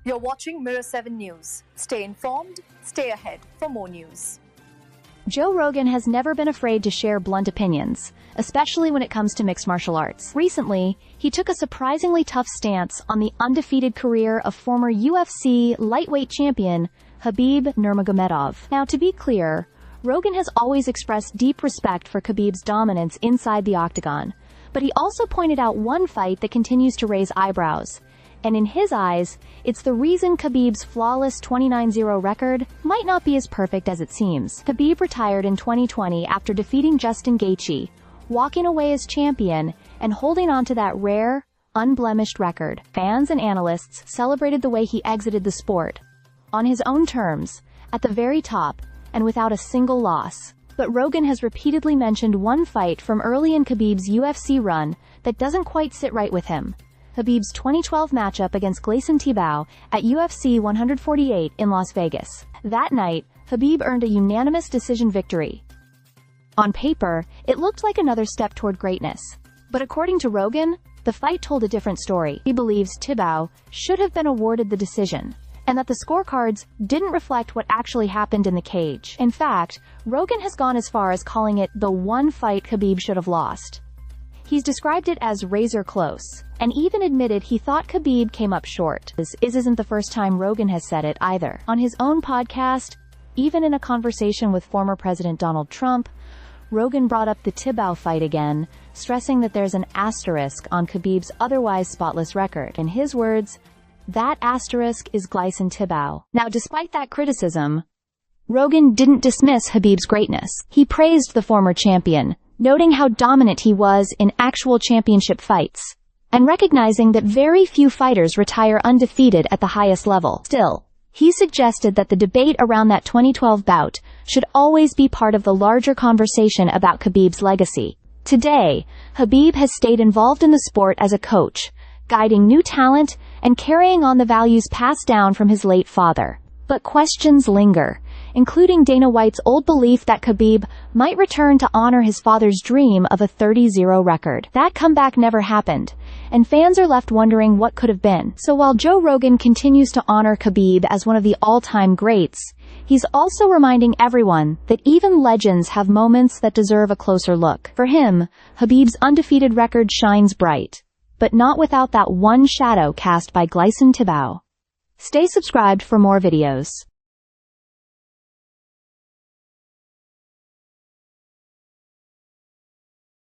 You're watching Mirror 7 News. Stay informed, stay ahead for more news. Joe Rogan has never been afraid to share blunt opinions, especially when it comes to mixed martial arts. Recently, he took a surprisingly tough stance on the undefeated career of former UFC lightweight champion Khabib Nurmagomedov. Now, to be clear, Rogan has always expressed deep respect for Khabib's dominance inside the octagon, but he also pointed out one fight that continues to raise eyebrows. And in his eyes, it's the reason Khabib's flawless 29-0 record might not be as perfect as it seems. Khabib retired in 2020 after defeating Justin Gaethje, walking away as champion and holding on to that rare, unblemished record. Fans and analysts celebrated the way he exited the sport, on his own terms, at the very top, and without a single loss. But Rogan has repeatedly mentioned one fight from early in Khabib's UFC run that doesn't quite sit right with him: Khabib's 2012 matchup against Gleison Tibau at UFC 148 in Las Vegas. That night, Khabib earned a unanimous decision victory. On paper, it looked like another step toward greatness. But according to Rogan, the fight told a different story. He believes Tibau should have been awarded the decision, and that the scorecards didn't reflect what actually happened in the cage. In fact, Rogan has gone as far as calling it the one fight Khabib should have lost. He's described it as razor close, and even admitted he thought Khabib came up short. This isn't the first time Rogan has said it either. On his own podcast, even in a conversation with former President Donald Trump, Rogan brought up the Tibau fight again, stressing that there's an asterisk on Khabib's otherwise spotless record. In his words, that asterisk is Gleison Tibau. Now, despite that criticism, Rogan didn't dismiss Khabib's greatness. He praised the former champion, noting how dominant he was in actual championship fights, and recognizing that very few fighters retire undefeated at the highest level. Still, he suggested that the debate around that 2012 bout should always be part of the larger conversation about Khabib's legacy. Today, Khabib has stayed involved in the sport as a coach, guiding new talent and carrying on the values passed down from his late father. But questions linger, including Dana White's old belief that Khabib might return to honor his father's dream of a 30-0 record. That comeback never happened, and fans are left wondering what could have been. So while Joe Rogan continues to honor Khabib as one of the all-time greats, he's also reminding everyone that even legends have moments that deserve a closer look. For him, Khabib's undefeated record shines bright, but not without that one shadow cast by Gleison Tibau. Stay subscribed for more videos.